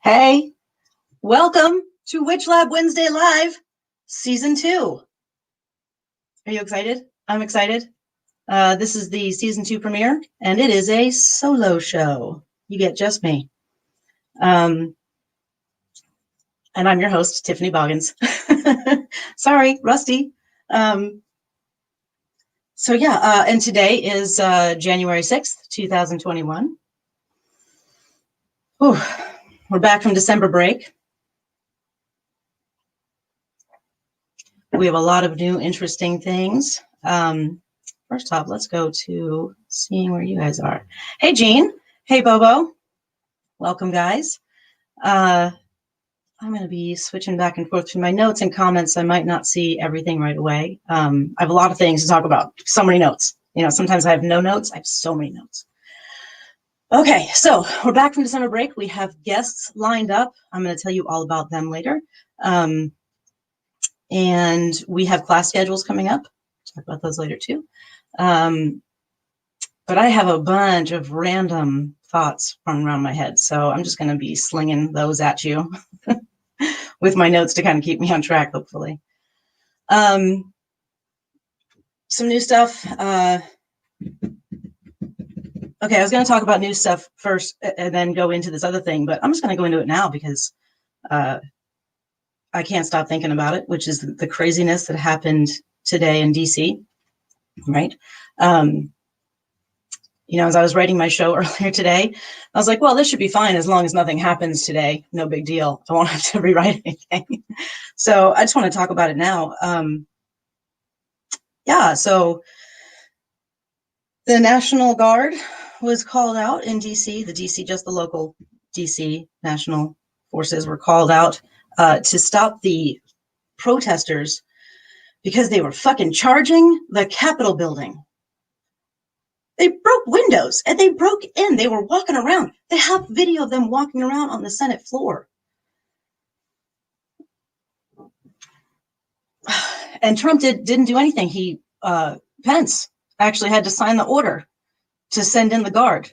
Hey, welcome to WitchLab Wednesday Live, Season 2. Are you excited? I'm excited. This is the Season 2 premiere, and it is a solo show. You get just me. And I'm your host, Tiffany Boggins. Sorry, rusty. And today is January 6th, 2021. Whew. We're back from December break. We have a lot of new, interesting things. First off, let's go to seeing where you guys are. Hey, Jean. Hey, Bobo. Welcome, guys. I'm going to be switching back and forth between my notes and comments. I might not see everything right away. I have a lot of things to talk about. So many notes. You know, sometimes I have no notes. I have so many notes. Okay, so we're back from December break. We have guests lined up. I'm going to tell you all about them later. And we have class schedules coming up. Talk about those later too. But I have a bunch of random thoughts running around my head, so I'm just going to be slinging those at you with my notes to kind of keep me on track, hopefully. Some new stuff. Okay, I was going to talk about new stuff first and then go into this other thing, but I'm just going to go into it now because I can't stop thinking about it, which is the craziness that happened today in DC, right? You know, as I was writing my show earlier today, I was like, well, this should be fine as long as nothing happens today. No big deal. I won't have to rewrite anything. So I just want to talk about it now. So the National Guard was called out in DC. Just the local DC National Forces were called out to stop the protesters because they were fucking charging the Capitol building. They broke windows and they broke in. They were walking around. They have video of them walking around on the Senate floor. And Trump didn't do anything. Pence actually had to sign the order to send in the Guard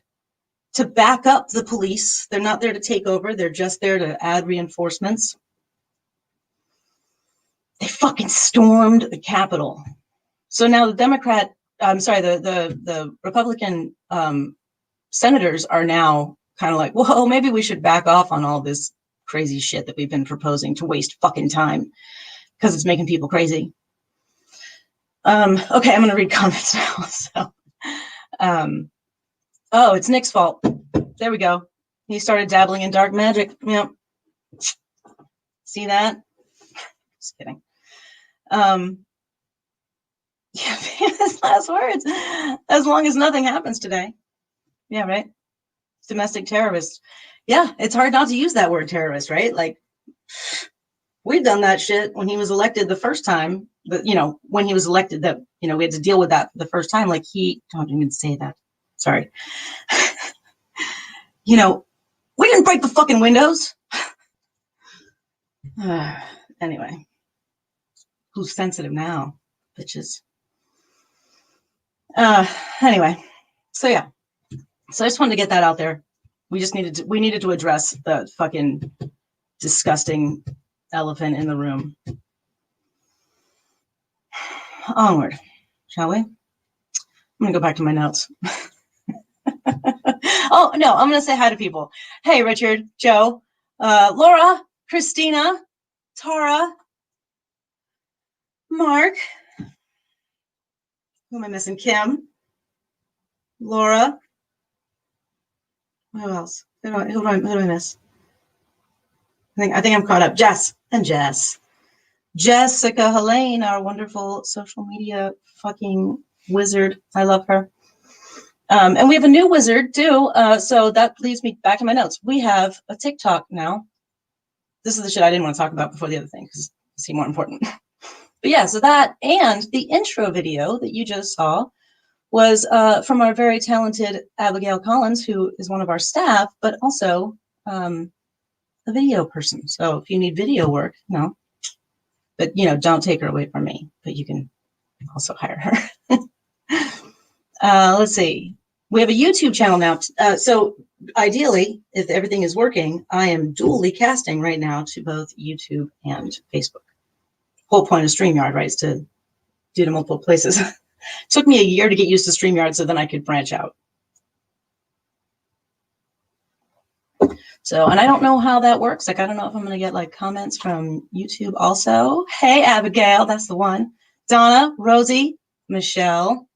to back up the police. They're not there to take over. They're just there to add reinforcements. They fucking stormed the Capitol. So now the Republican senators are now kind of like, whoa, maybe we should back off on all this crazy shit that we've been proposing to waste fucking time because it's making people crazy. Okay, I'm going to read comments now. So, it's Nick's fault. There we go. He started dabbling in dark magic. Yep. See that? Just kidding. Yeah, his last words. As long as nothing happens today. Yeah, right? Domestic terrorist. Yeah, it's hard not to use that word terrorist, right? Like, we've done that shit when he was elected the first time. When he was elected, that, we had to deal with that the first time. Like, don't even say that. Sorry. We didn't break the fucking windows. Anyway, who's sensitive now, bitches? Anyway, so yeah. So I just wanted to get that out there. We needed to address the fucking disgusting elephant in the room. Onward, shall we? I'm gonna go back to my notes. Oh no, I'm gonna say hi to people. Hey, Richard, Joe, Laura, Christina, Tara, Mark. Who am I missing? Kim, Laura. Who else? Who do I miss? I think I'm caught up. Jess. Jessica Helene, our wonderful social media fucking wizard. I love her. And we have a new wizard too. So that leads me back to my notes. We have a TikTok now. This is the shit I didn't want to talk about before the other thing because it seemed more important. But yeah, so that and the intro video that you just saw was from our very talented Abigail Collins, who is one of our staff, but also a video person. So if you need video work, but don't take her away from me, but you can also hire her. Let's see. We have a YouTube channel now. So ideally, if everything is working, I am dually casting right now to both YouTube and Facebook. Whole point of StreamYard, right, is to do to multiple places. Took me a year to get used to StreamYard so then I could branch out. So, and I don't know how that works. Like, I don't know if I'm going to get like comments from YouTube also. Hey, Abigail, that's the one. Donna, Rosie, Michelle.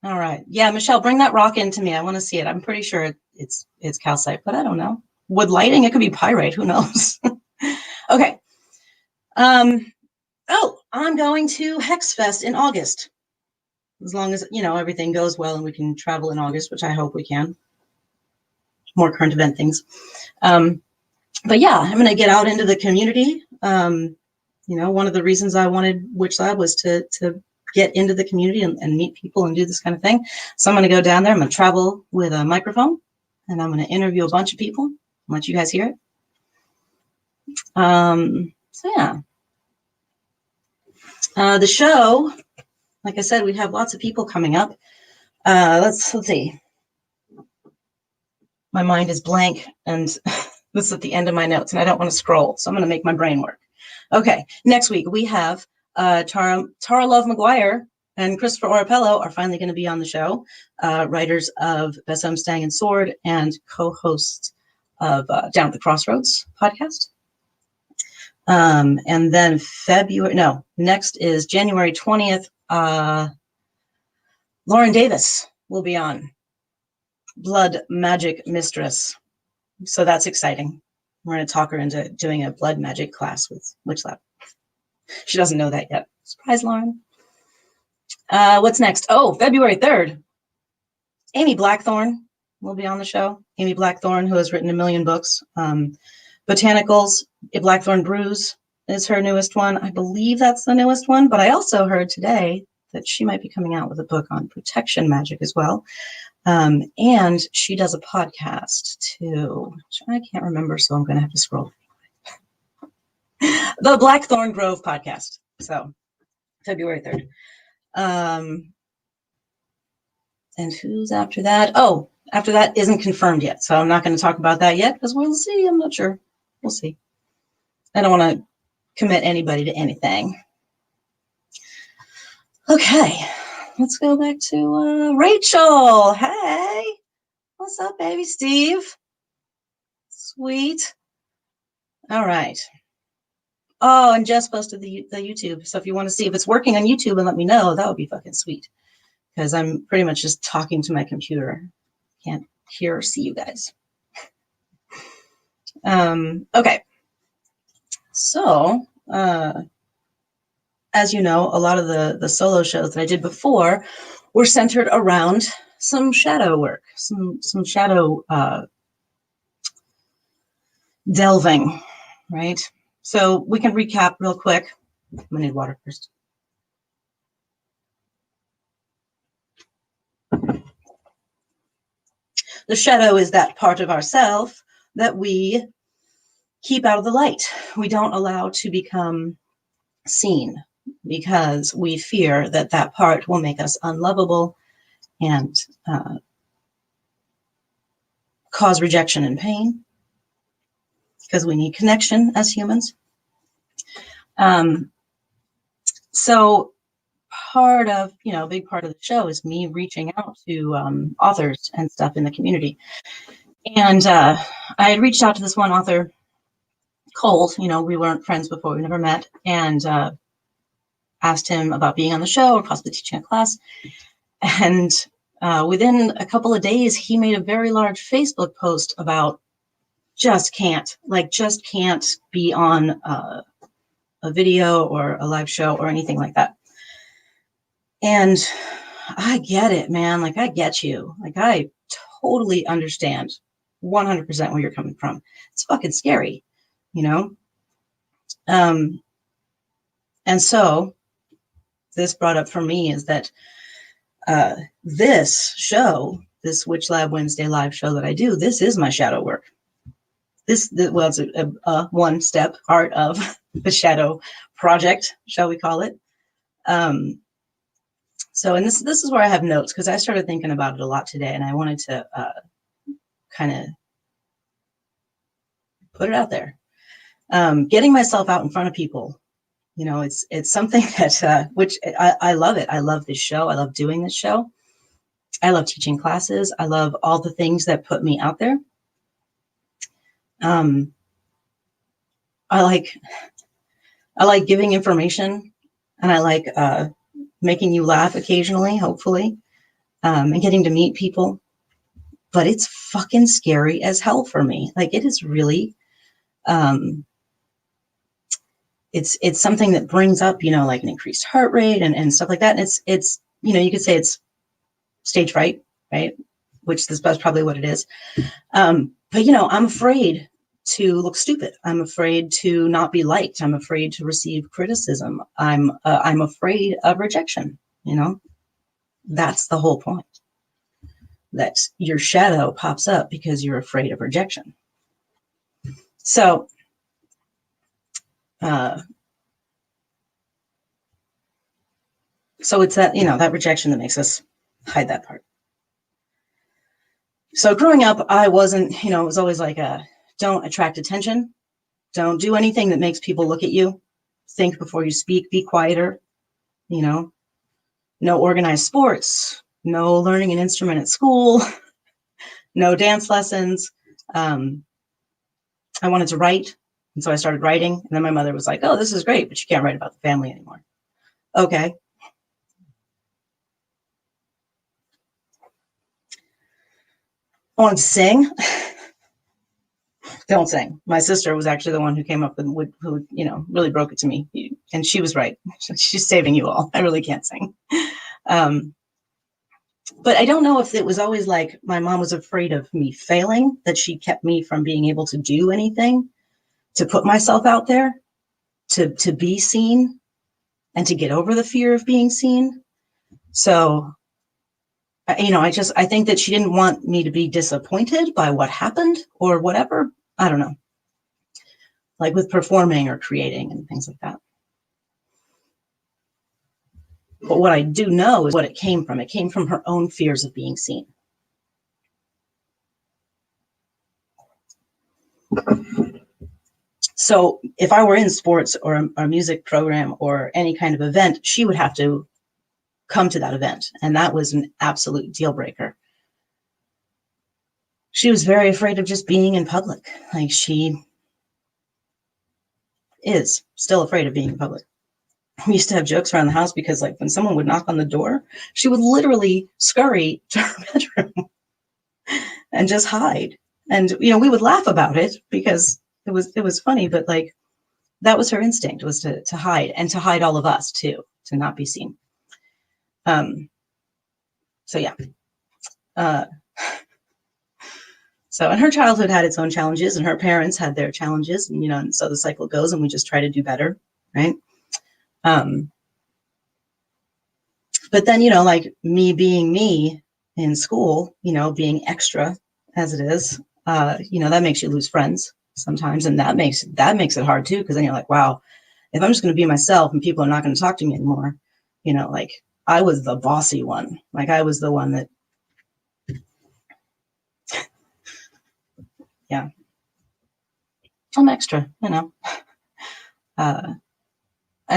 All right. Yeah, Michelle, bring that rock into me. I want to see it. I'm pretty sure it's calcite, but I don't know. Wood lighting, it could be pyrite. Who knows? Okay. Oh, I'm going to Hexfest in August. As long as, you know, everything goes well and we can travel in August, which I hope we can. More current event things. But yeah, I'm going to get out into the community. You know, one of the reasons I wanted WitchLab was to get into the community and meet people and do this kind of thing. So I'm going to go down there. I'm going to travel with a microphone and I'm going to interview a bunch of people and let you guys hear it. So yeah. The show, like I said, we have lots of people coming up. Let's see. My mind is blank and this is at the end of my notes and I don't want to scroll. So I'm going to make my brain work. Okay. Next week we have Tara Love McGuire and Christopher Orapello are finally going to be on the show. Writers of Best Home Stang and Sword and co-hosts of Down at the Crossroads podcast. And then next is January 20th. Lauren Davis will be on. Blood Magic Mistress. So that's exciting. We're going to talk her into doing a blood magic class with WitchLab. She doesn't know that yet. Surprise, Lauren. What's next? Oh, February 3rd. Amy Blackthorne will be on the show. Amy Blackthorne, who has written a million books. Botanicals, A Blackthorn Brews is her newest one. I believe that's the newest one, but I also heard today that she might be coming out with a book on protection magic as well. And she does a podcast too, which I can't remember, so I'm going to have to scroll. The Blackthorn Grove podcast. So February 3rd. And who's after that? Oh, after that isn't confirmed yet. So I'm not going to talk about that yet because we'll see. I'm not sure. We'll see. I don't want to commit anybody to anything. Okay. Let's go back to Rachel. Hey, what's up, baby Steve? Sweet. All right. Oh, and Jess posted the YouTube. So if you want to see if it's working on YouTube and let me know, that would be fucking sweet. Because I'm pretty much just talking to my computer. Can't hear or see you guys. Okay. So, as you know, a lot of the solo shows that I did before were centered around some shadow work, some shadow delving, right? So we can recap real quick. I'm gonna need water first. The shadow is that part of ourself that we keep out of the light. We don't allow to become seen because we fear that that part will make us unlovable and cause rejection and pain because we need connection as humans. So part of, a big part of the show is me reaching out to authors and stuff in the community. And I had reached out to this one author, cold, we weren't friends before, we never met, and asked him about being on the show or possibly teaching a class. And within a couple of days, he made a very large Facebook post about just can't be on a video or a live show or anything like that. And I get it, man. Like, I get you. Like, I totally understand 100% where you're coming from. It's fucking scary, And so this brought up for me is that this show, this WitchLab Wednesday live show that I do, this is my shadow work. It's a one-step part of the shadow project, shall we call it. So, and this is where I have notes, because I started thinking about it a lot today, and I wanted to kind of put it out there. Getting myself out in front of people, you know, it's something that which I love it. I love this show. I love doing this show. I love teaching classes. I love all the things that put me out there. I like giving information, and I like making you laugh occasionally, hopefully, and getting to meet people. But it's fucking scary as hell for me. Like, it is really, it's something that brings up, you know, like an increased heart rate and stuff like that. And it's, you know, you could say it's stage fright, right? Which is probably what it is. But, you know, I'm afraid to look stupid. I'm afraid to not be liked. I'm afraid to receive criticism. I'm afraid of rejection. You know, that's the whole point. That your shadow pops up because you're afraid of rejection. So, so it's that, you know, that rejection that makes us hide that part. So growing up, I wasn't, you know, it was always like don't attract attention. Don't do anything that makes people look at you. Think before you speak, be quieter, you know, no organized sports, no learning an instrument at school, no dance lessons. I wanted to write. And so I started writing. And then my mother was like, oh, this is great, but you can't write about the family anymore. Okay. I wanted to sing. Don't sing. My sister was actually the one who came up with who, you know, really broke it to me. And she was right. She's saving you all. I really can't sing. But I don't know if it was always like my mom was afraid of me failing, that she kept me from being able to do anything, to put myself out there, to be seen, and to get over the fear of being seen. So, you know, I think that she didn't want me to be disappointed by what happened or whatever. I don't know. Like with performing or creating and things like that. But what I do know is what it came from. It came from her own fears of being seen. So if I were in sports or a music program or any kind of event, she would have to come to that event. And that was an absolute deal breaker. She was very afraid of just being in public. Like, she is still afraid of being in public. We used to have jokes around the house because, like, when someone would knock on the door, she would literally scurry to her bedroom and just hide. And, you know, we would laugh about it because it was funny, but like, that was her instinct, was to hide, and to hide all of us too, to not be seen. So yeah. So, and her childhood had its own challenges, and her parents had their challenges, and, you know, and so the cycle goes, and we just try to do better, right? But then, you know, like me being me in school, you know, being extra as it is, you know, that makes you lose friends sometimes, and that makes it hard too, because then you're like, wow, if I'm just going to be myself and people are not going to talk to me anymore, you know, like, I was the bossy one, like I was the one that, yeah, I'm extra, you know. And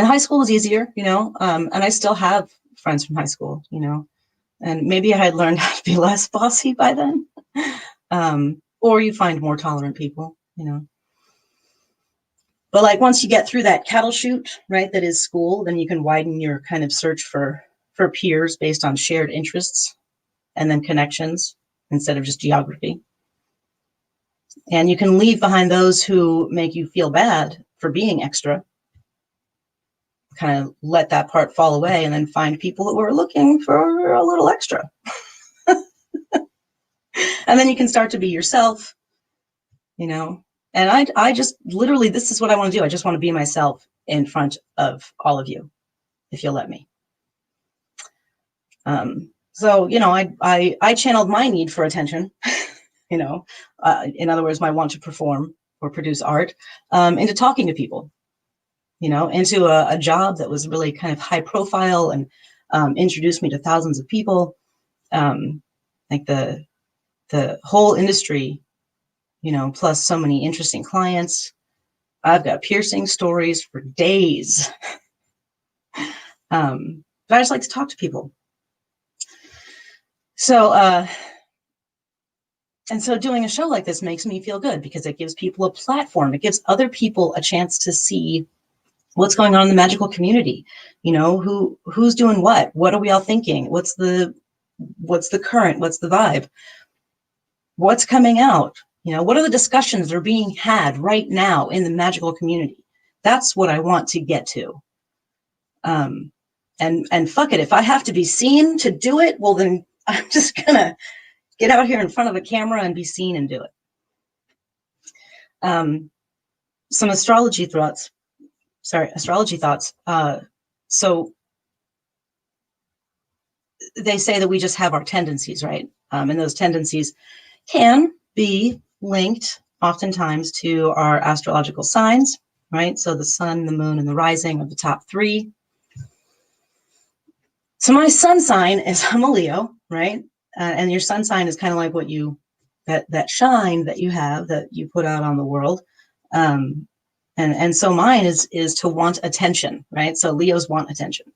high school was easier, you know, and I still have friends from high school, you know, and maybe I had learned how to be less bossy by then. Or you find more tolerant people, you know. But like, once you get through that cattle chute, right, that is school, then you can widen your kind of search for peers based on shared interests and then connections instead of just geography. And you can leave behind those who make you feel bad for being extra, kind of let that part fall away, and then find people who are looking for a little extra. And then you can start to be yourself, you know. And I just literally, this is what I want to do. I just want to be myself in front of all of you, if you'll let me. So, you know, I channeled my need for attention, you know, in other words, my want to perform or produce art, into talking to people, you know, into a job that was really kind of high profile and introduced me to thousands of people. Like the whole industry, you know, plus so many interesting clients. I've got piercing stories for days. But I just like to talk to people. So, and so doing a show like this makes me feel good because it gives people a platform. It gives other people a chance to see what's going on in the magical community. You know, who's doing what? What are we all thinking? What's the current? What's the vibe? What's coming out? You know, what are the discussions that are being had right now in the magical community? That's what I want to get to. And fuck it, if I have to be seen to do it, well then I'm just gonna get out here in front of a camera and be seen and do it. Some astrology thoughts. So they say that we just have our tendencies, right? And those tendencies can be linked oftentimes to our astrological signs, right? So the sun, the moon, and the rising are the top three. So my sun sign is, I'm a Leo, right? And your sun sign is kind of like what you, that shine that you have that you put out on the world. And so mine is to want attention, right? So Leos want attention.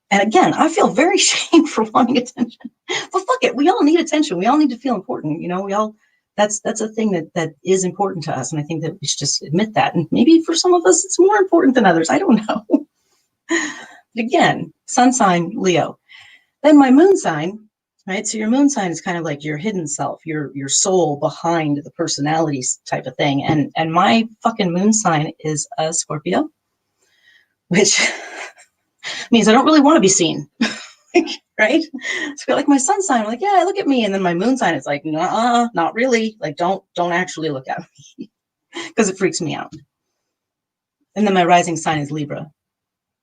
And again, I feel very shamed for wanting attention. But fuck it, we all need attention. We all need to feel important. You know, we all, that's a thing that is important to us. And I think that we should just admit that. And maybe for some of us, it's more important than others. I don't know. But again, sun sign, Leo. Then my moon sign, right? So your moon sign is kind of like your hidden self, your soul behind the personality type of thing. And my fucking moon sign is a Scorpio, which means I don't really want to be seen, right? So like my sun sign, I'm like, yeah, look at me. And then my moon sign is like, nah, not really. Like, don't actually look at me because it freaks me out. And then my rising sign is Libra,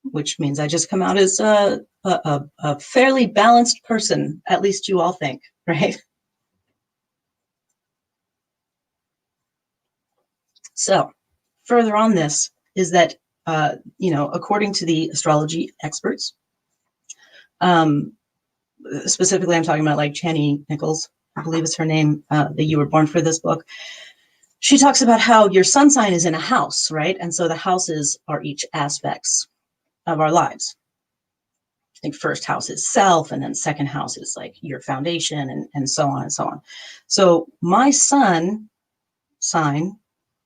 which means I just come out as a fairly balanced person, at least you all think, right? So further on this is that, you know, according to the astrology experts, specifically, I'm talking about like Chani Nichols, I believe is her name, that you were born for this book. She talks about how your sun sign is in a house, right? And so the houses are each aspects of our lives. I think first house is self, and then second house is like your foundation, and so on and so on. So my sun sign,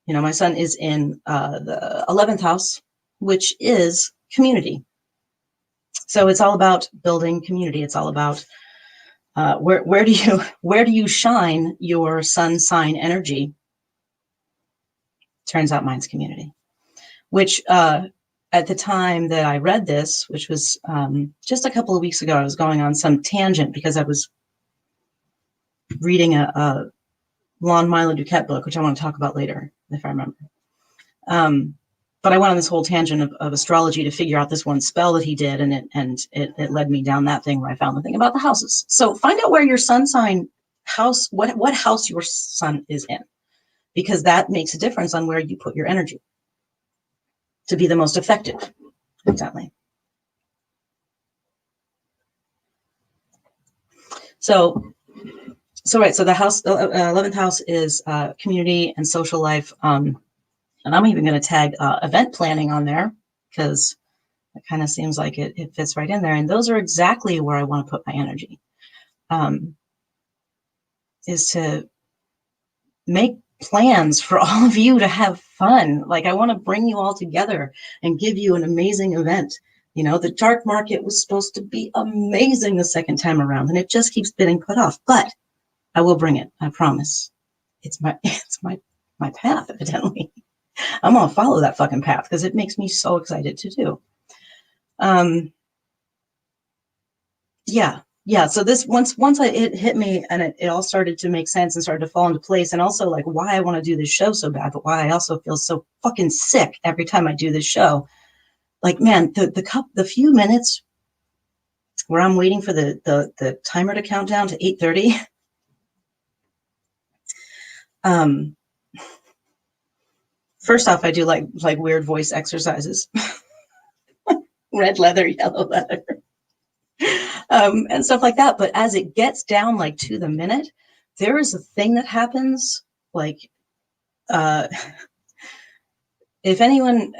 you know, my sun is in the 11th house, which is community. So it's all about building community. It's all about where do you shine your sun sign energy? Turns out mine's community, which at the time that I read this, which was just a couple of weeks ago, I was going on some tangent because I was reading a Lon Milo Duquette book, which I want to talk about later, if I remember. But I went on this whole tangent of astrology to figure out this one spell that he did, and it led me down that thing where I found the thing about the houses. So find out where your sun sign house, what house your sun is in, because that makes a difference on where you put your energy to be the most effective. Exactly. So right. So the 11th house is community and social life. And I'm even going to tag event planning on there because it kind of seems like it fits right in there. And those are exactly where I want to put my energy, is to make plans for all of you to have fun. Like I want to bring you all together and give you an amazing event. You know, the dark market was supposed to be amazing the second time around, and it just keeps getting put off. But I will bring it. I promise. It's my path, evidently. I'm gonna follow that fucking path because it makes me so excited to do. Yeah. So this once it hit me and it all started to make sense and started to fall into place, and also like why I want to do this show so bad, but why I also feel so fucking sick every time I do this show. Like, man, the few minutes where I'm waiting for the timer to count down to 8:30. First off, I do like weird voice exercises. Red leather, yellow leather. and stuff like that. But as it gets down like to the minute, there is a thing that happens. Like, if anyone,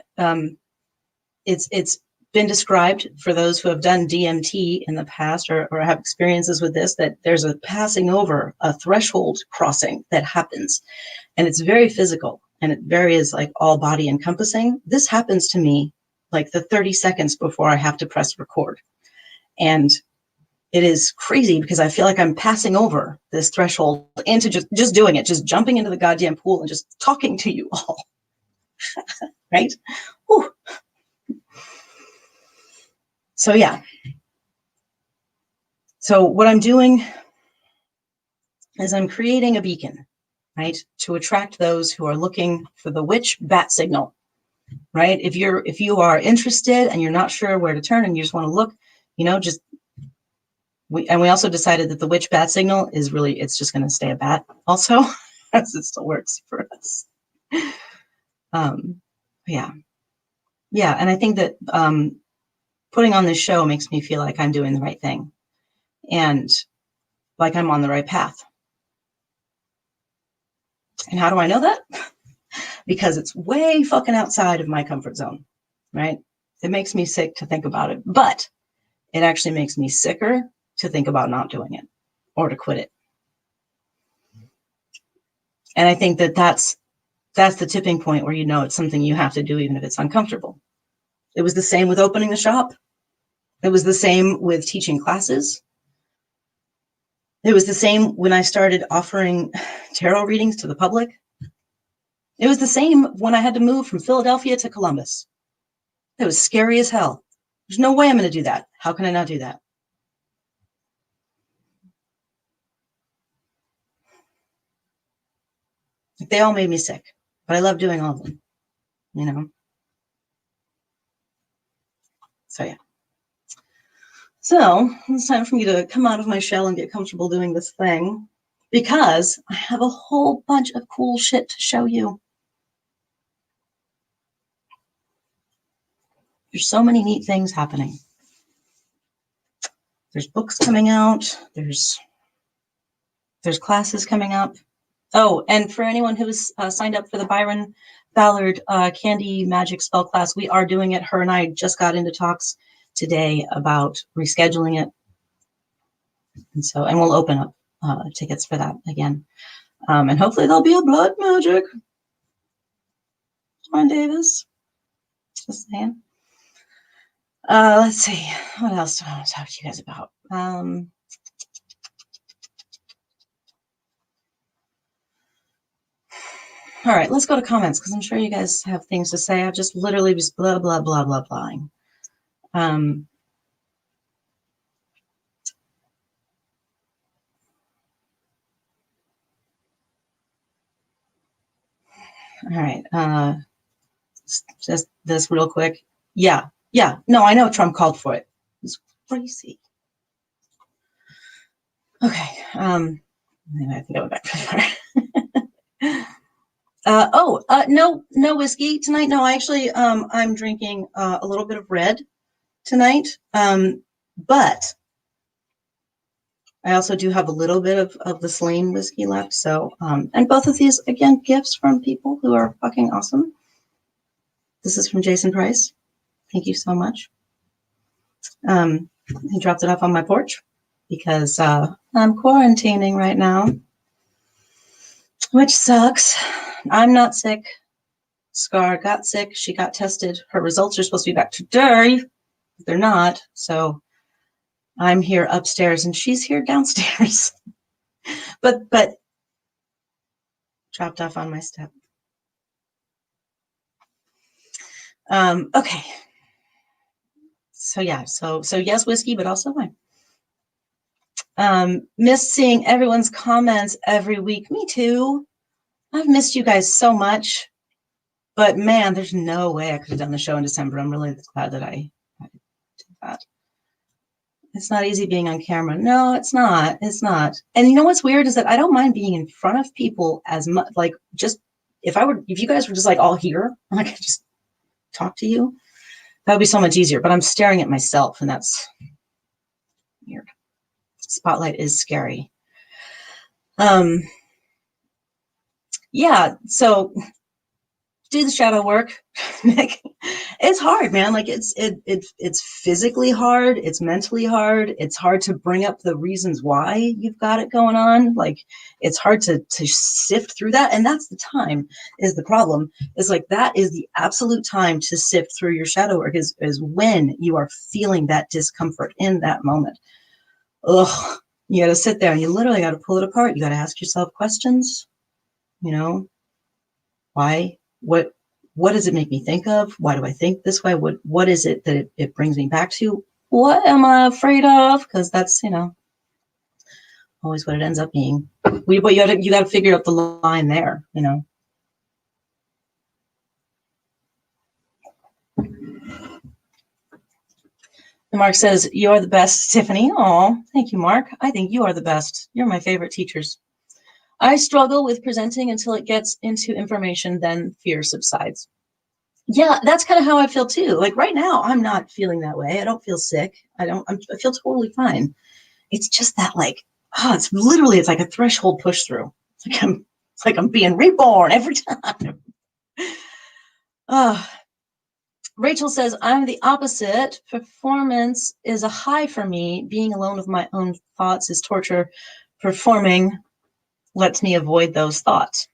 it's been described for those who have done DMT in the past or have experiences with this, that there's a passing over, a threshold crossing that happens, and it's very physical, and it varies like all body encompassing. This happens to me like the 30 seconds before I have to press record. And it is crazy because I feel like I'm passing over this threshold into just doing it, just jumping into the goddamn pool and just talking to you all. Right? Whew. So yeah. So what I'm doing is I'm creating a beacon, right, to attract those who are looking for the witch bat signal, right? If you are interested and you're not sure where to turn and you just want to look, just we also decided that the witch bat signal is really, it's just going to stay a bat also, as it still works for us. Yeah. And I think that putting on this show makes me feel like I'm doing the right thing and like I'm on the right path. And how do I know that? Because it's way fucking outside of my comfort zone, right? It makes me sick to think about it, but it actually makes me sicker to think about not doing it or to quit it. And I think that that's the tipping point where it's something you have to do even if it's uncomfortable. It was the same with opening the shop. It was the same with teaching classes. It was the same when I started offering tarot readings to the public. It was the same when I had to move from Philadelphia to Columbus. It was scary as hell. There's no way I'm going to do that. How can I not do that? They all made me sick, but I love doing all of them, So yeah. So it's time for me to come out of my shell and get comfortable doing this thing, because I have a whole bunch of cool shit to show you. There's so many neat things happening. There's books coming out. There's classes coming up. Oh, and for anyone who's signed up for the Byron Ballard Candy Magic Spell class, we are doing it. Her and I just got into talks today about rescheduling it. And we'll open up tickets for that again. And hopefully there'll be a blood magic. Come on, Davis. Just saying. Let's see. What else do I want to talk to you guys about? All right, let's go to comments, because I'm sure you guys have things to say. I've just literally just blah, blah, blah, blah, blahing. All right. Just this real quick. Yeah. No, I know Trump called for it. It's crazy. Okay. Anyway, I think I went back pretty far. No whiskey tonight. No, actually, I'm drinking a little bit of red tonight. But I also do have a little bit of the Celine whiskey left. So, and both of these, again, gifts from people who are fucking awesome. This is from Jason Price. Thank you so much. He dropped it off on my porch because I'm quarantining right now, which sucks. I'm not sick. Scar got sick. She got tested. Her results are supposed to be back today. They're not. So I'm here upstairs and she's here downstairs. but dropped off on my step. Okay. So yeah, so yes, whiskey, but also wine. Miss seeing everyone's comments every week. Me too. I've missed you guys so much. But man, there's no way I could have done the show in December. I'm really glad that I did that. It's not easy being on camera. No, it's not. It's not. And you know what's weird is that I don't mind being in front of people as much. Like, just if you guys were just like all here, I could just talk to you. That would be so much easier. But I'm staring at myself, and that's Weird. Spotlight is scary. Yeah, so do the shadow work, Nick. It's hard, man. Like it's physically hard, it's mentally hard, it's hard to bring up the reasons why you've got it going on. Like it's hard to sift through that. And that's the time is the problem. Is like that is the absolute time to sift through your shadow work is when you are feeling that discomfort in that moment. Ugh. You gotta sit there and you literally gotta pull it apart. You gotta ask yourself questions, you know, why, what does it make me think of? Why do I think this way? What is it that it brings me back to? What am I afraid of? Because that's, you know, always what it ends up being. But you got to figure out the line there, you know. And Mark says, "You're the best, Tiffany." Oh, thank you, Mark. I think you are the best. You're my favorite teachers. I struggle with presenting until it gets into information, then fear subsides. Yeah, that's kind of how I feel too. Like right now, I'm not feeling that way. I don't feel sick. I feel totally fine. It's just that like, it's like a threshold push through. It's like I'm being reborn every time. Rachel says, I'm the opposite. Performance is a high for me. Being alone with my own thoughts is torture. Performing lets me avoid those thoughts.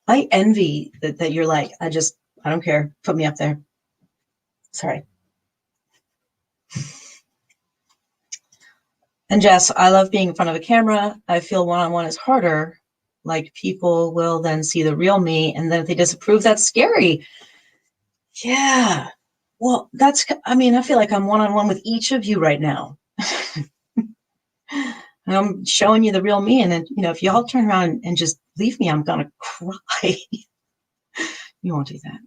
I envy that you're like, I don't care. Put me up there. Sorry. And Jess, I love being in front of a camera. I feel one-on-one is harder. Like people will then see the real me. And then if they disapprove, that's scary. Yeah. Well, I feel like I'm one-on-one with each of you right now. And I'm showing you the real me. And then, you know, if y'all turn around and just leave me, I'm going to cry. You won't do that.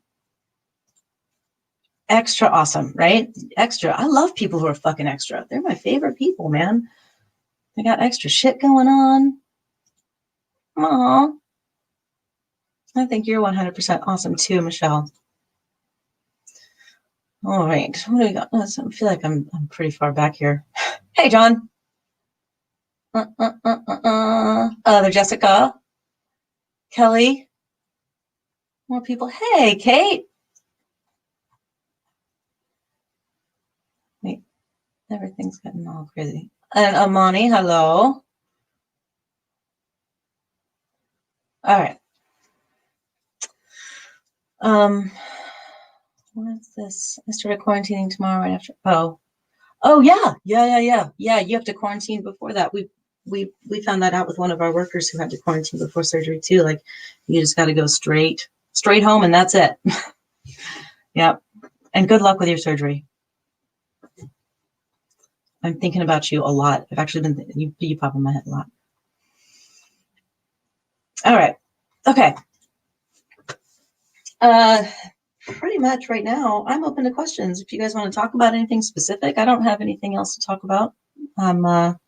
Extra awesome, right? Extra. I love people who are fucking extra. They're my favorite people, man. They got extra shit going on. Aw. I think you're 100% awesome too, Michelle. All right. What do we got? I feel like I'm pretty far back here. Hey, John. Other Jessica. Kelly. More people. Hey, Kate. Wait. Everything's getting all crazy. And Amani, hello. All right. What is this? I started quarantining tomorrow right after. Oh yeah. Yeah. You have to quarantine before that. We found that out with one of our workers who had to quarantine before surgery too. Like you just got to go straight home and that's it. Yep. And good luck with your surgery. I'm thinking about you a lot. I've actually been, you pop in my head a lot. All right. Okay. Pretty much right now, I'm open to questions. If you guys want to talk about anything specific, I don't have anything else to talk about. I'm a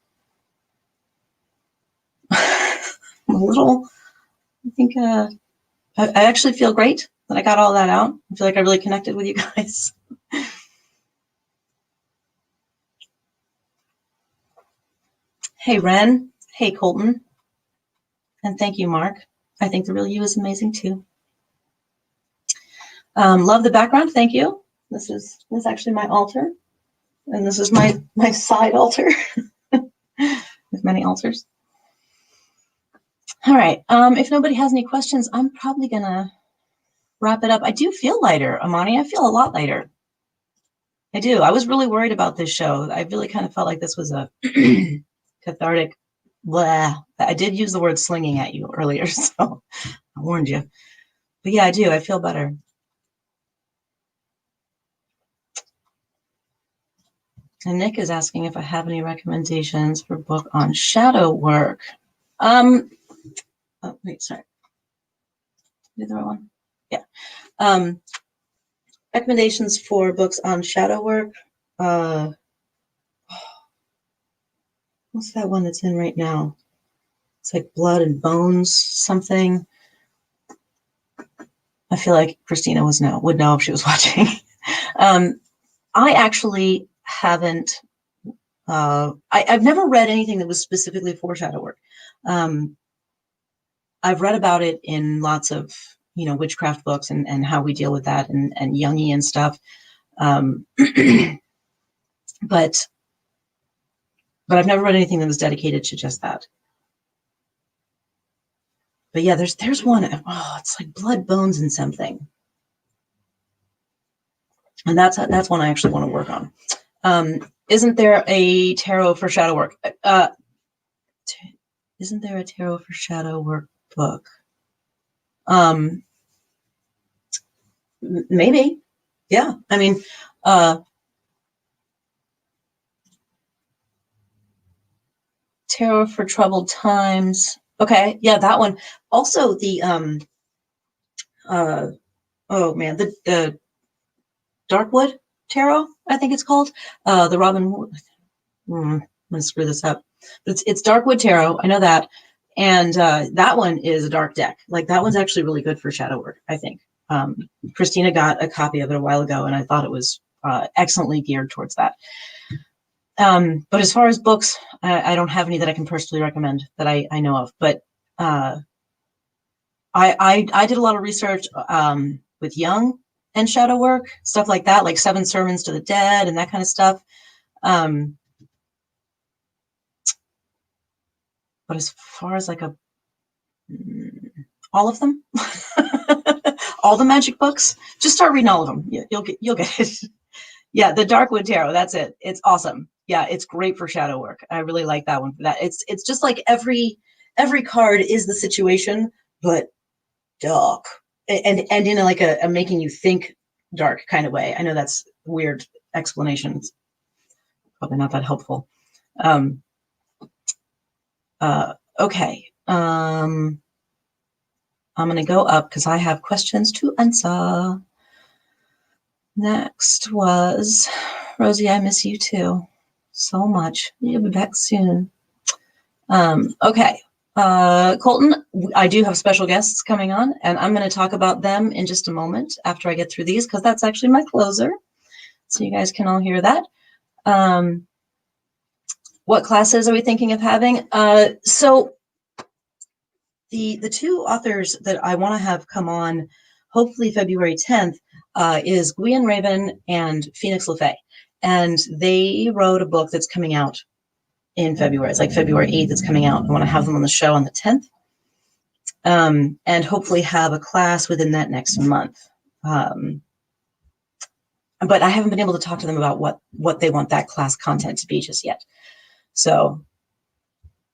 little, I think, I actually feel great that I got all that out. I feel like I really connected with you guys. Hey, Ren. Hey, Colton. And thank you, Mark. I think the real you is amazing too. Love the background. Thank you. This is actually my altar. And this is my side altar with many altars. All right. If nobody has any questions, I'm probably going to wrap it up. I do feel lighter, Amani. I feel a lot lighter. I do. I was really worried about this show. I really kind of felt like this was a cathartic blah. I did use the word slinging at you earlier, so I warned you. But yeah, I do. I feel better. And Nick is asking if I have any recommendations for a book on shadow work. Oh, wait, sorry. Did the right one? Yeah. Recommendations for books on shadow work. What's that one that's in right now? It's like Blood and Bones something. I feel like Christina would know if she was watching. I actually haven't. I've never read anything that was specifically for shadow work. I've read about it in lots of, witchcraft books and how we deal with that and Jungian stuff. But I've never read anything that was dedicated to just that. But yeah, there's one. Oh, it's like blood, bones, and something. And that's one I actually want to work on. Isn't there a tarot for shadow work? Isn't there a tarot for shadow work book? Maybe. Yeah. I mean, tarot for troubled times. Okay. Yeah, that one. Also the, oh man, the Darkwood Tarot, I think it's called. The Robin Wood. I'm gonna screw this up, but it's Darkwood Tarot. I know that, and that one is a dark deck. Like that one's actually really good for shadow work, I think. Christina got a copy of it a while ago, and I thought it was excellently geared towards that. But as far as books, I don't have any that I can personally recommend that I know of. But I did a lot of research with Jung and shadow work, stuff like that, like 7 Sermons to the Dead and that kind of stuff. But as far as like all of them, all the magic books, just start reading all of them. You'll get it. Yeah, the Darkwood Tarot. That's it. It's awesome. Yeah, it's great for shadow work. I really like that one for that. It's just like every card is the situation, but dark and in like a making you think dark kind of way. I know that's weird explanations. Probably not that helpful. Okay. I'm going to go up because I have questions to answer. Next was Rosie. I miss you too so much. You'll be back soon. Okay. Colton, I do have special guests coming on, and I'm going to talk about them in just a moment after I get through these, because that's actually my closer. So you guys can all hear that. What classes are we thinking of having? So the 2 authors that I want to have come on, hopefully February 10th, is Gwian Raven and Phoenix LaFay. And they wrote a book that's coming out in February. It's like February 8th it's coming out. I want to have them on the show on the 10th. And hopefully have a class within that next month. But I haven't been able to talk to them about what they want that class content to be just yet. So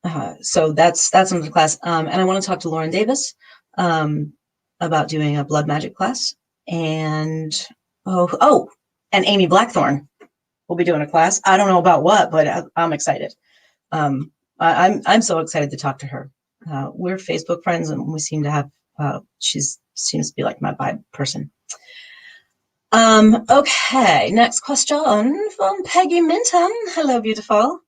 that's another class. And I want to talk to Lauren Davis about doing a blood magic class. And and Amy Blackthorne will be doing a class. I don't know about what, but I'm excited. I'm so excited to talk to her. We're Facebook friends, and we seem to have. She seems to be like my vibe person. Okay, next question from Peggy Minton. Hello, beautiful.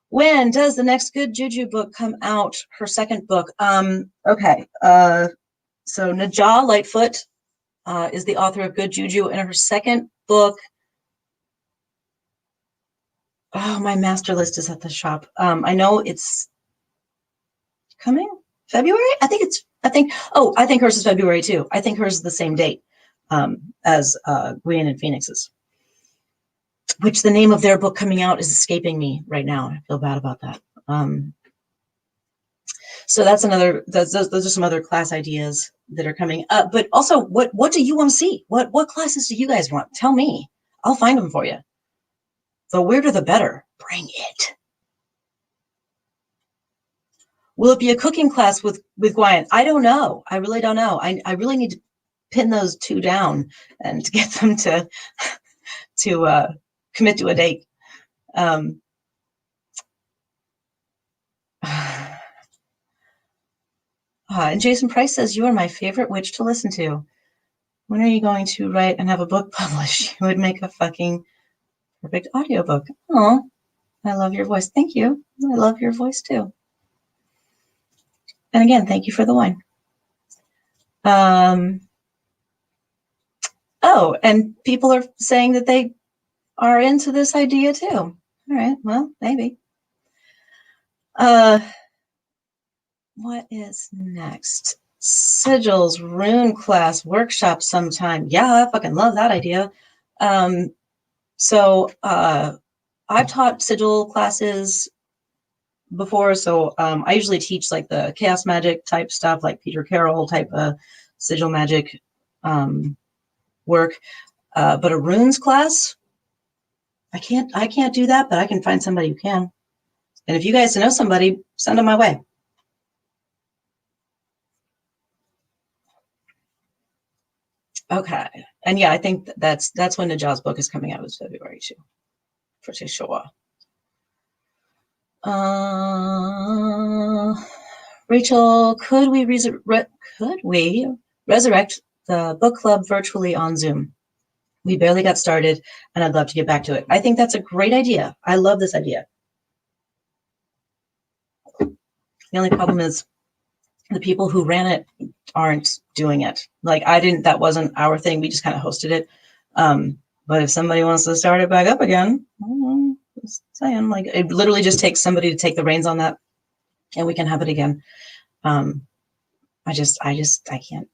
When does the next Good Juju book come out? Her second book. Okay. So Najah Lightfoot is the author of Good Juju, and her second book. Oh, my master list is at the shop. I know it's coming February. I think hers is February too. I think hers is the same date as Gwian and Phoenix's. Which the name of their book coming out is escaping me right now. I feel bad about that. So that's another. Those are some other class ideas that are coming up. But also, what do you want to see? What classes do you guys want? Tell me. I'll find them for you. The weirder, the better. Bring it. Will it be a cooking class with Gwian? I don't know. I really don't know. I really need to pin those 2 down and to get them to commit to a date. And Jason Price says, you are my favorite witch to listen to. When are you going to write and have a book published? You would make a fucking perfect audiobook. Oh, I love your voice. Thank you. I love your voice too. And again, thank you for the wine. Oh, and people are saying that they are into this idea too. All right, well, maybe. What is next? Sigils rune class workshop sometime. Yeah, I fucking love that idea. So I've taught sigil classes before, so I usually teach like the chaos magic type stuff, like Peter Carroll type of sigil magic work. But a runes class, I can't do that, but I can find somebody who can. And if you guys know somebody, send them my way. Okay. And yeah, I think that's when Najah's book is coming out, is February too, for sure. Rachel, could we resurrect the book club virtually on Zoom? We barely got started, and I'd love to get back to it. I think that's a great idea. I love this idea. The only problem is the people who ran it aren't doing it. Like that wasn't our thing. We just kind of hosted it. But if somebody wants to start it back up again, just saying, like, it literally just takes somebody to take the reins on that, and we can have it again. I can't.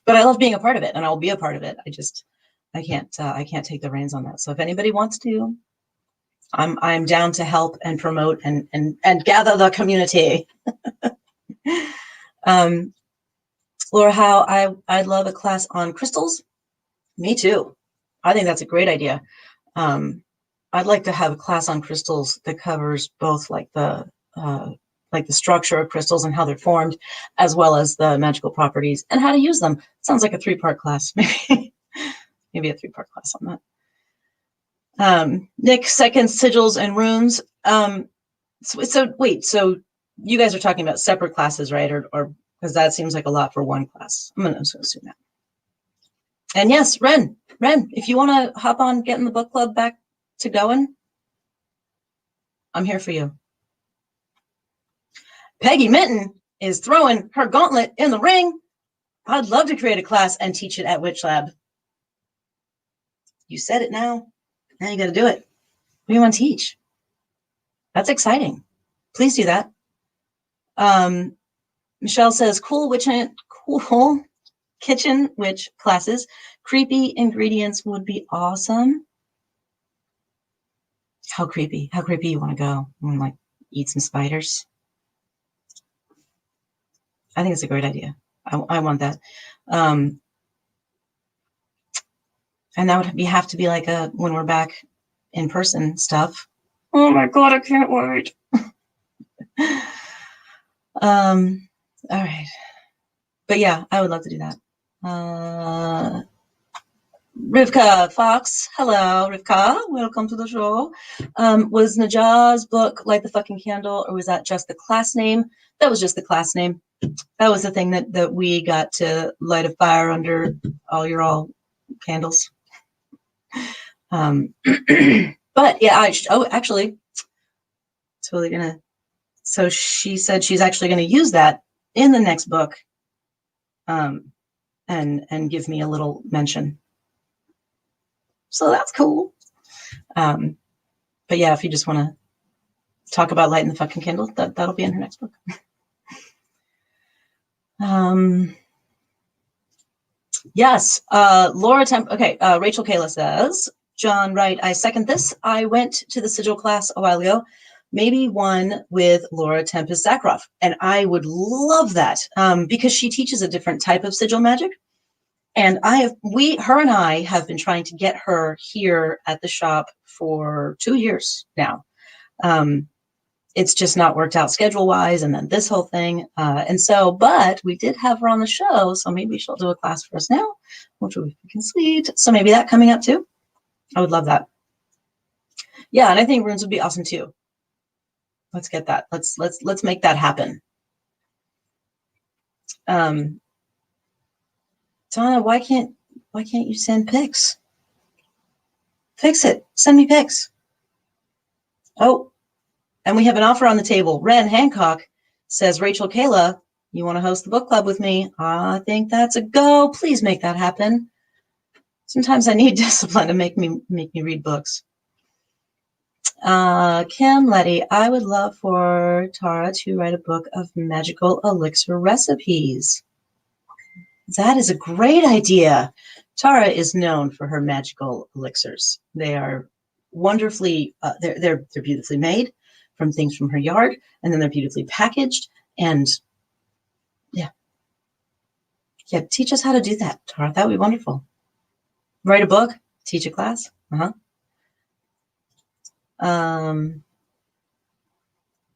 But I love being a part of it, and I'll be a part of it. I can't take the reins on that. So if anybody wants to, I'm down to help and promote and gather the community. Laura, how I'd love a class on crystals. Me too. I think that's a great idea. I'd like to have a class on crystals that covers both like the structure of crystals and how they're formed, as well as the magical properties and how to use them. Sounds like a 3-part class, maybe. Maybe a 3-part class on that. Nick, second sigils and runes. So you guys are talking about separate classes, right? Or because that seems like a lot for one class. I'm gonna assume that. And yes, Ren, if you want to hop on getting the book club back to going, I'm here for you. Peggy Minton is throwing her gauntlet in the ring. I'd love to create a class and teach it at WitchLab. You said it now. Now you got to do it. What do you want to teach? That's exciting. Please do that. Michelle says, cool kitchen witch classes. Creepy ingredients would be awesome. How creepy you want to go? You want to like eat some spiders? I think it's a great idea. I want that. And that would have to be like when we're back in person stuff. Oh my God, I can't wait. All right. But yeah, I would love to do that. Rivka Fox, hello, Rivka, welcome to the show. Was Najah's book Light the Fucking Candle, or was that just the class name? That was just the class name. That was the thing that we got to light a fire under all candles. But yeah, actually, totally gonna. So she said she's actually going to use that in the next book, and give me a little mention. So that's cool. But yeah, if you just want to talk about lighting the fucking candle, that'll be in her next book. Yes, Laura okay, Rachel Kayla says, John Wright, I second this. I went to the sigil class a while ago, maybe one with Laura Tempest Zakroff, and I would love that because she teaches a different type of sigil magic. And her and I have been trying to get her here at the shop for 2 years now. It's just not worked out schedule-wise, and then this whole thing. But we did have her on the show, so maybe she'll do a class for us now, which would be freaking sweet. So maybe that coming up too. I would love that. Yeah, and I think runes would be awesome too. Let's get that. Let's make that happen. Donna, why can't you send pics? Fix it. Send me pics. Oh, and we have an offer on the table. Ren Hancock says, Rachel Kayla, you want to host the book club with me? I think that's a go. Please make that happen. Sometimes I need discipline to make me read books. Kim Letty, I would love for Tara to write a book of magical elixir recipes. That is a great idea. Tara is known for her magical elixirs. They are wonderfully, they're beautifully made from things from her yard, and then they're beautifully packaged. And yeah, teach us how to do that, Tara. That would be wonderful. Write a book, teach a class.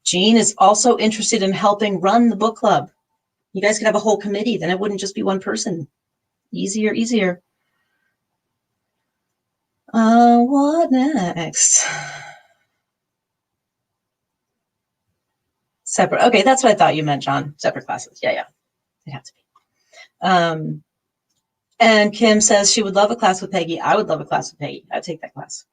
Jean is also interested in helping run the book club. You guys could have a whole committee, then it wouldn't just be one person. Easier. What next? Separate. Okay, that's what I thought you meant, John. Separate classes. Yeah. It has to be. And Kim says she would love a class with Peggy. I would love a class with Peggy. I'd take that class.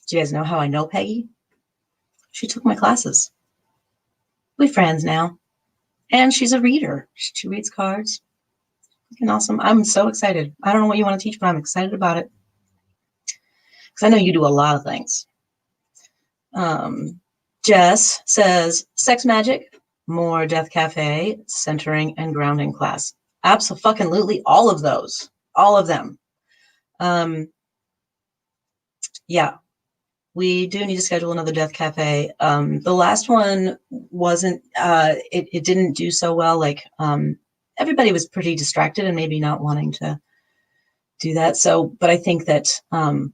Do you guys know how I know Peggy? She took my classes. We're friends now. And she's a reader. She reads cards. Freaking awesome. I'm so excited. I don't know what you want to teach, but I'm excited about it. Because I know you do a lot of things. Jess says, sex magic, more death cafe, centering and grounding class. Absolutely, all of those. All of them. Yeah. We do need to schedule another death cafe. The last one wasn't, it didn't do so well. Like, everybody was pretty distracted and maybe not wanting to do that. So, but I think that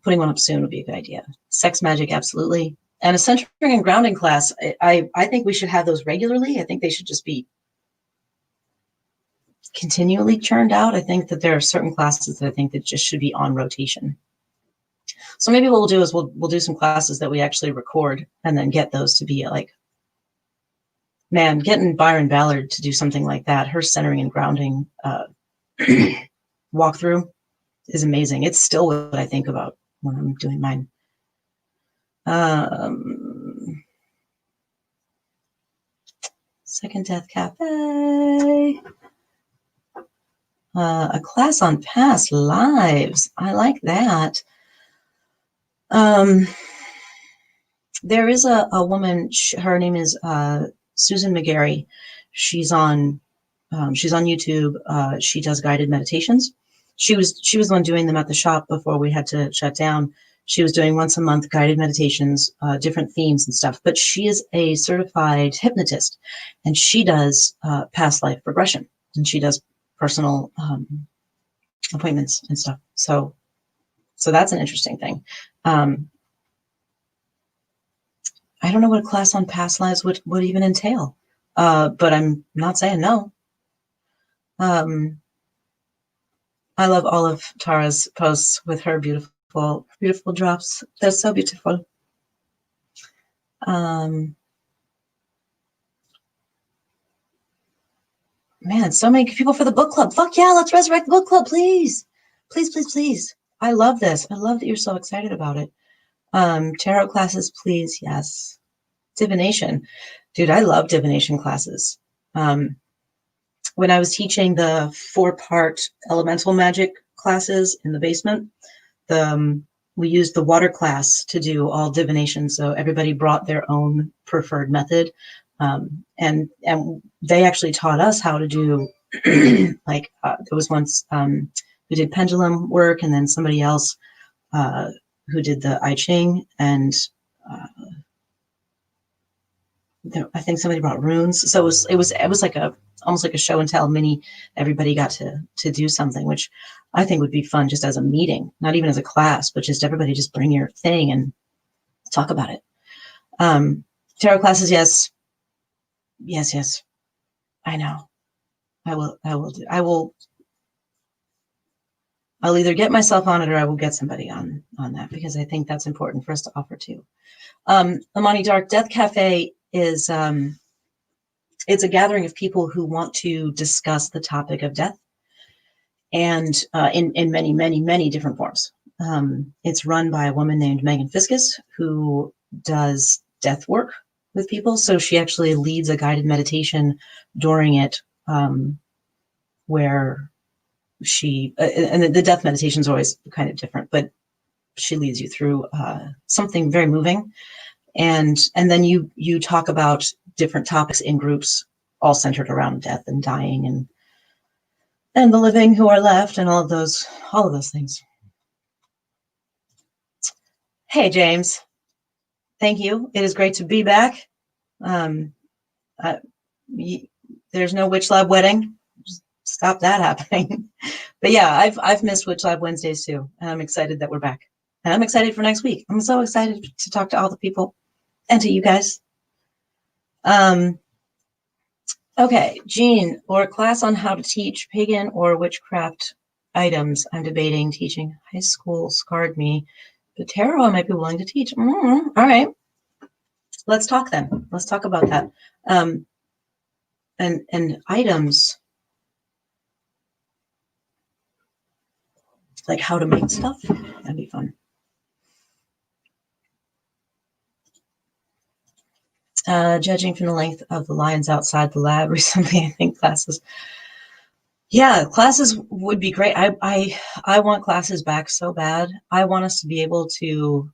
putting one up soon would be a good idea. Sex magic, absolutely. And a centering and grounding class, I think we should have those regularly. I think they should just be continually churned out. I think that there are certain classes that I think that just should be on rotation. So maybe what we'll do is we'll do some classes that we actually record and then get those to be like, man, getting Byron Ballard to do something like that, her centering and grounding walkthrough is amazing. It's still what I think about when I'm doing mine. Second Death Cafe. A class on past lives. I like that. There is a woman, her name is Susan McGarry. She's on YouTube. She does guided meditations. She was the one doing them at the shop before we had to shut down. She was doing once a month guided meditations, different themes and stuff. But she is a certified hypnotist, and she does past life regression, and she does personal appointments and stuff. So that's an interesting thing. I don't know what a class on past lives would even entail, but I'm not saying no. I love all of Tara's posts with her beautiful drops. They're so beautiful. Man, so many people for the book club. Fuck yeah, let's resurrect the book club, please. Please. I love this. I love that you're so excited about it. Tarot classes, please. Yes. Divination. Dude, I love divination classes. When I was teaching the 4-part elemental magic classes in the basement, we used the water class to do all divination. So everybody brought their own preferred method. And they actually taught us how to do, like, there was once who did pendulum work, and then somebody else who did the I Ching, and I think somebody brought runes. So it was like almost like a show and tell mini. Everybody got to do something, which I think would be fun just as a meeting, not even as a class, but just everybody just bring your thing and talk about it. Tarot classes, yes. I know. I'll either get myself on it or I will get somebody on that, because I think that's important for us to offer too. Amani Dark Death Cafe is it's a gathering of people who want to discuss the topic of death, and in many different forms. It's run by a woman named Megan Fiscus, who does death work with people. So she actually leads a guided meditation during it. where she, and the death meditation is always kind of different, but she leads you through something very moving. And then you talk about different topics in groups, all centered around death and dying and the living who are left and all of those things. Hey, James. Thank you. It is great to be back. There's no WitchLab wedding. Stop that happening. But yeah, I've missed WitchLab Wednesdays too. And I'm excited that we're back. And I'm excited for next week. I'm so excited to talk to all the people and to you guys. Okay, Jean, or a class on how to teach pagan or witchcraft items. I'm debating teaching. High school scarred me, but tarot I might be willing to teach. All right, let's talk then. Let's talk about that. And items, like how to make stuff. That'd be fun. Judging from the length of the lines outside the lab recently, I think classes. Yeah, classes would be great. I want classes back so bad. I want us to be able to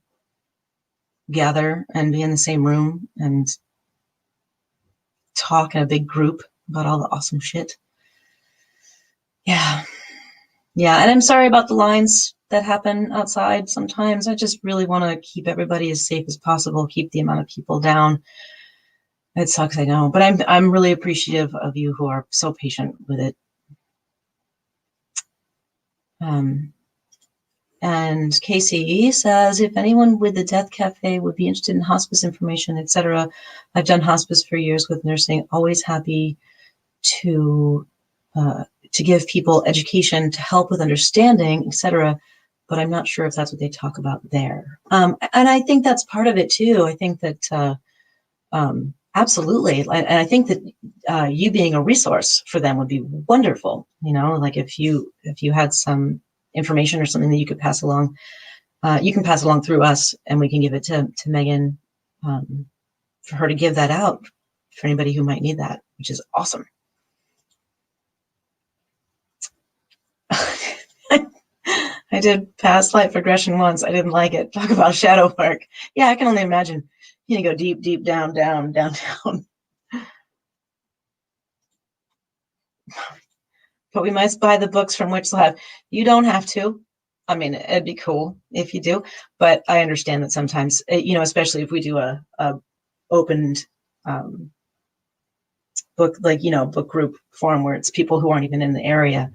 gather and be in the same room and talk in a big group about all the awesome shit. Yeah. And I'm sorry about the lines that happen outside sometimes. I just really want to keep everybody as safe as possible, keep the amount of people down. It sucks, I know, but I'm really appreciative of you who are so patient with it. And Casey says, if anyone with the Death Cafe would be interested in hospice information, etc., I've done hospice for years with nursing. Always happy to give people education to help with understanding, etc. But I'm not sure if that's what they talk about there. And I think that's part of it too. I think that. Absolutely. And I think that you being a resource for them would be wonderful. You know, like if you had some information or something that you could pass along, you can pass along through us and we can give it to Megan for her to give that out for anybody who might need that, which is awesome. I did past life regression once. I didn't like it. Talk about shadow work. Yeah, I can only imagine. You go deep, deep down, down, down, down. But we must buy the books from WitchLab. You don't have to. I mean, it'd be cool if you do, but I understand that sometimes, especially if we do a opened book, like, book group forum where it's people who aren't even in the area.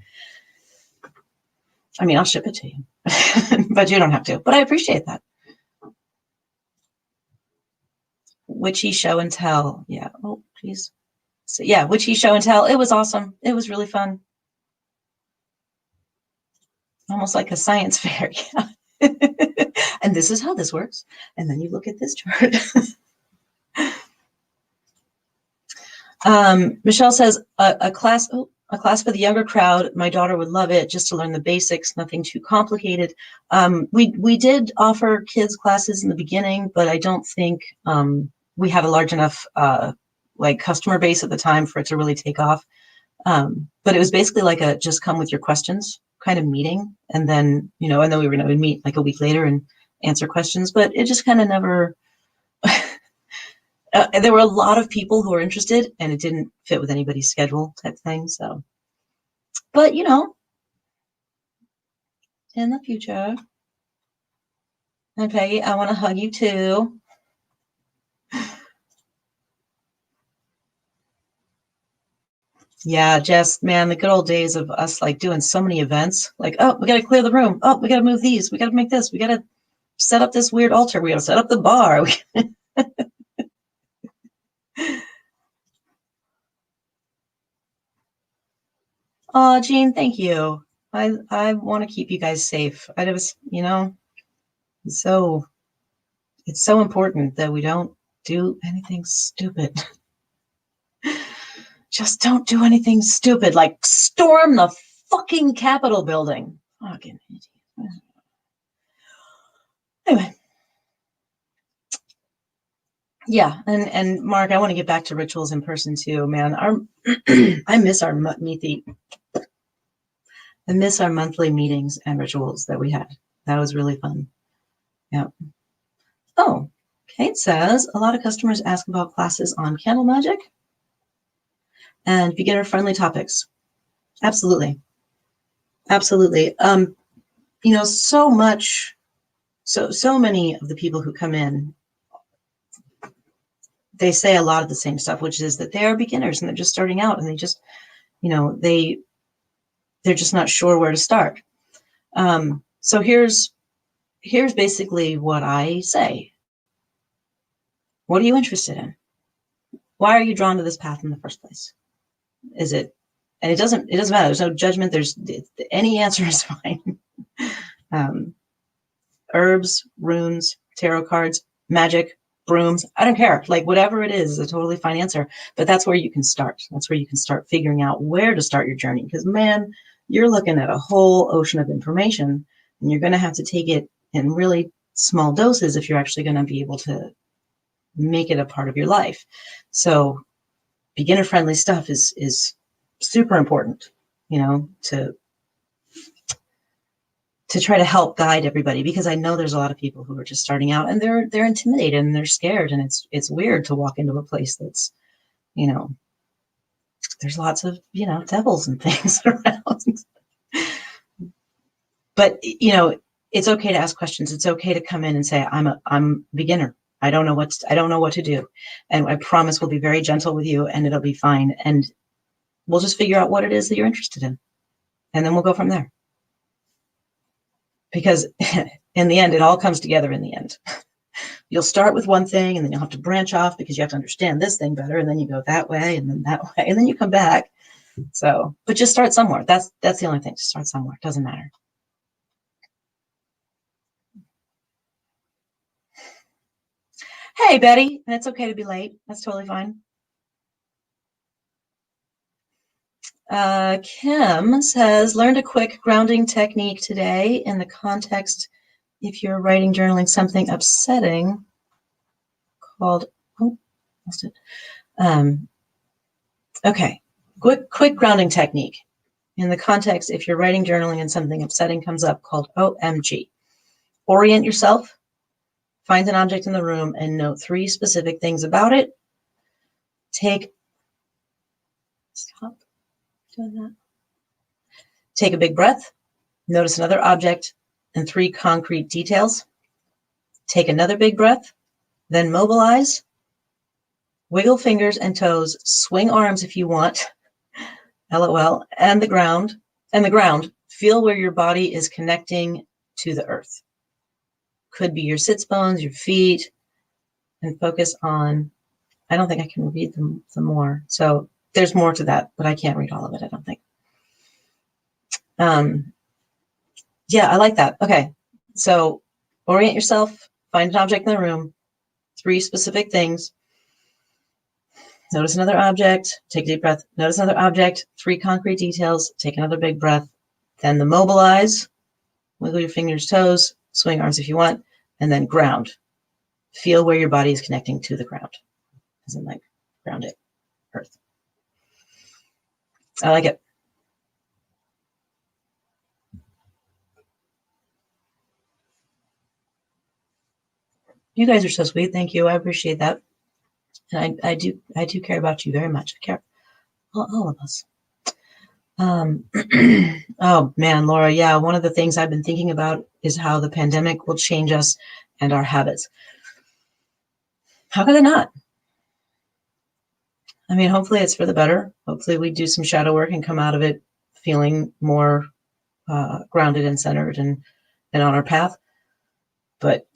I mean, I'll ship it to you, but you don't have to. But I appreciate that. Witchy show and tell. Yeah. Oh, geez. So yeah, witchy show and tell. It was awesome. It was really fun. Almost like a science fair. Yeah. And this is how this works. And then you look at this chart. Michelle says a class for the younger crowd. My daughter would love it, just to learn the basics, nothing too complicated. We did offer kids classes in the beginning, but I don't think we had a large enough customer base at the time for it to really take off. But it was basically like a just come with your questions kind of meeting, and then we were going to meet like a week later and answer questions, but it just kind of never. There were a lot of people who were interested, and it didn't fit with anybody's schedule type thing. So, but in the future, and Peggy, I want to hug you too. Yeah, Jess, man, the good old days of us like doing so many events. Like, oh, we got to clear the room. Oh, we got to move these. We got to make this. We got to set up this weird altar. We got to set up the bar. Oh, Jean, thank you. I want to keep you guys safe. It's so important that we don't do anything stupid. Just don't do anything stupid, like storm the fucking Capitol building. Fucking idiot. Anyway. Yeah, and Mark, I want to get back to rituals in person too, man. I miss our meaty I miss our monthly meetings and rituals that we had. That was really fun. Yeah. Oh, Kate says, a lot of customers ask about classes on candle magic and beginner-friendly topics. Absolutely. Absolutely. You know, so many of the people who come in, they say a lot of the same stuff, which is that they are beginners and they're just starting out and they just, you know, they're just not sure where to start. So here's basically what I say. What are you interested in? Why are you drawn to this path in the first place? Is it, and it doesn't matter. There's no judgment. There's any answer is fine. Herbs, runes, tarot cards, magic, brooms. I don't care. Like whatever it is a totally fine answer, but that's where you can start. That's where you can start figuring out where to start your journey. Because man, you're looking at a whole ocean of information and you're going to have to take it in really small doses if you're actually going to be able to make it a part of your life. So beginner friendly stuff is super important, you know, to try to help guide everybody, because I know there's a lot of people who are just starting out and they're intimidated and they're scared, and it's weird to walk into a place that's, you know, there's lots of, you know, devils and things around. But, you know, it's okay to ask questions. It's okay to come in and say, I'm a beginner. I don't know what to do. And I promise we'll be very gentle with you and it'll be fine. And we'll just figure out what it is that you're interested in. And then we'll go from there. Because in the end, it all comes together in the end. You'll start with one thing and then you'll have to branch off because you have to understand this thing better. And then you go that way and then that way, and then you come back. So, but just start somewhere. That's the only thing. Just start somewhere. It doesn't matter. Hey, Betty. And it's okay to be late. That's totally fine. Kim says, learned a quick grounding technique today in the context if you're writing, journaling something upsetting called, oh, lost it. Okay, quick grounding technique in the context if you're writing, journaling, and something upsetting comes up called OMG. Orient yourself, find an object in the room, and note 3 specific things about it. Stop doing that. Take a big breath, notice another object and 3 concrete details. Take another big breath, then mobilize, wiggle fingers and toes, swing arms if you want, LOL, and the ground. Feel where your body is connecting to the earth. Could be your sits bones, your feet, and focus on, I don't think I can read them some more. So there's more to that, but I can't read all of it, I don't think. Yeah, I like that. Okay, so orient yourself, find an object in the room, 3 specific things. Notice another object, take a deep breath, notice another object, 3 concrete details, take another big breath, then the mobilize, wiggle your fingers, toes, swing arms if you want, and then ground. Feel where your body is connecting to the ground, as in like ground it, earth. I like it. You guys are so sweet. Thank you. I appreciate that. And I do care about you very much. I care, all of us. Oh man, Laura. Yeah. One of the things I've been thinking about is how the pandemic will change us and our habits. How could it not? I mean, hopefully it's for the better. Hopefully we do some shadow work and come out of it feeling more grounded and centered and on our path. But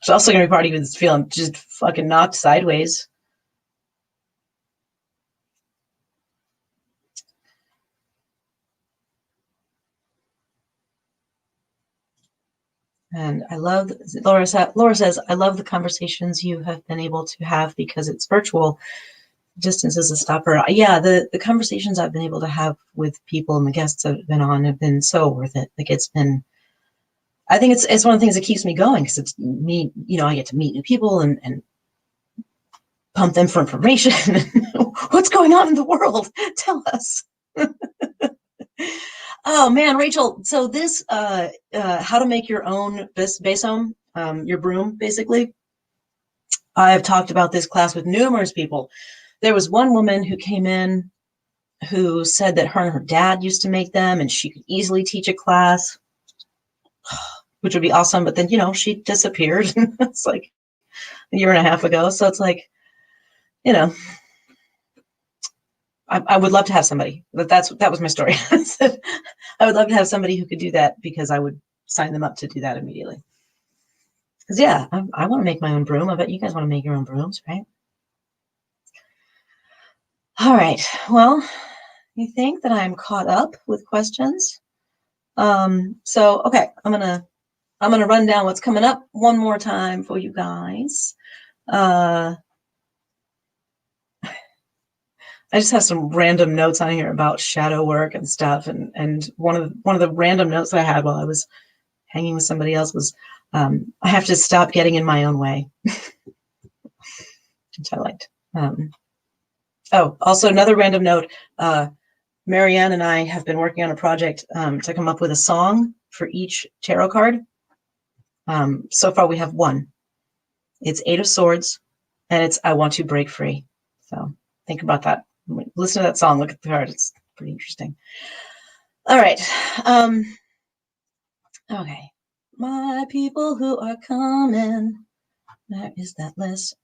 it's also going to be part of you that's feeling just fucking knocked sideways. And I love, Laura says, I love the conversations you have been able to have because it's virtual. Distance is a stopper. Yeah, the conversations I've been able to have with people and the guests I've been on have been so worth it. Like it's been, I think it's one of the things that keeps me going because it's me, you know, I get to meet new people and pump them for information. What's going on in the world? Tell us. Oh man, Rachel. So this, how to make your own base home, your broom, basically. I've talked about this class with numerous people. There was one woman who came in who said that her and her dad used to make them and she could easily teach a class, which would be awesome. But then, she disappeared. It's like a year and a half ago. So it's like, I would love to have somebody. That was my story. I would love to have somebody who could do that because I would sign them up to do that immediately. Because yeah, I want to make my own broom. I bet you guys want to make your own brooms, right? All right. Well, you think that I'm caught up with questions? So okay, I'm gonna run down what's coming up one more time for you guys. I just have some random notes on here about shadow work and stuff, and one of the random notes I had while I was hanging with somebody else was I have to stop getting in my own way, which I liked. Also another random note. Marianne and I have been working on a project to come up with a song for each tarot card. So far we have one. It's 8 of Swords, and it's I Want to Break Free. So think about that. Listen to that song. Look at the card. It's pretty interesting. All right. Okay. My people who are coming. There is that list.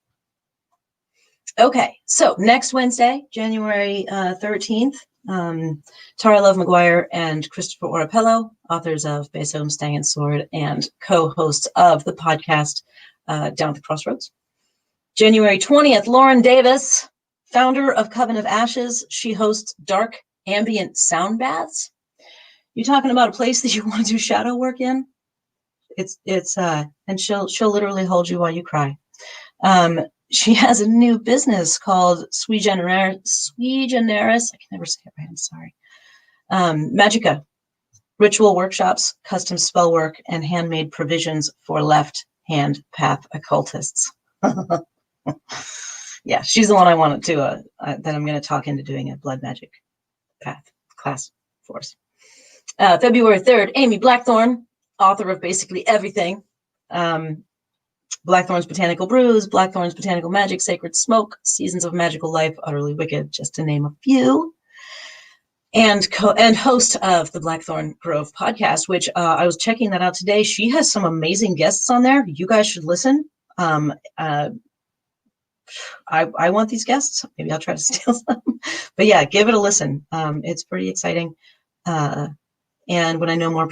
Okay. So next Wednesday, January 13th, Tara Love McGuire and Christopher Orapello, authors of Base Home, Stang and Sword, and co-hosts of the podcast Down at the Crossroads. January 20th, Lauren Davis, founder of Coven of Ashes. She hosts dark ambient sound baths. You're talking about a place that you want to do shadow work in? And she'll literally hold you while you cry. She has a new business called Sui Generis. I can never say it right. I'm sorry. Magica, ritual workshops, custom spell work, and handmade provisions for left hand path occultists. Yeah, she's the one I wanted to that I'm going to talk into doing a blood magic path class for us. February 3rd, Amy Blackthorne, author of basically everything. Blackthorn's Botanical Brews, Blackthorn's Botanical Magic, Sacred Smoke, Seasons of Magical Life, Utterly Wicked, just to name a few. And host of the Blackthorn Grove podcast, which I was checking that out today. She has some amazing guests on there. You guys should listen. I want these guests. Maybe I'll try to steal some. But yeah, give it a listen. It's pretty exciting. And when I know more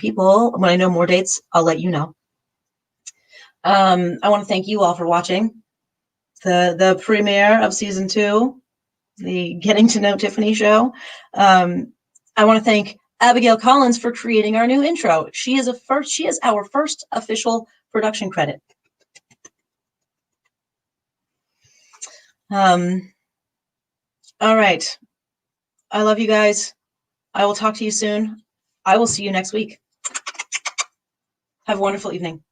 dates, I'll let you know. I want to thank you all for watching the premiere of season 2, the Getting to Know Tiffany show. I want to thank Abigail Collins for creating our new intro. She is our first official production credit. All right. I love you guys. I will talk to you soon. I will see you next week. Have a wonderful evening.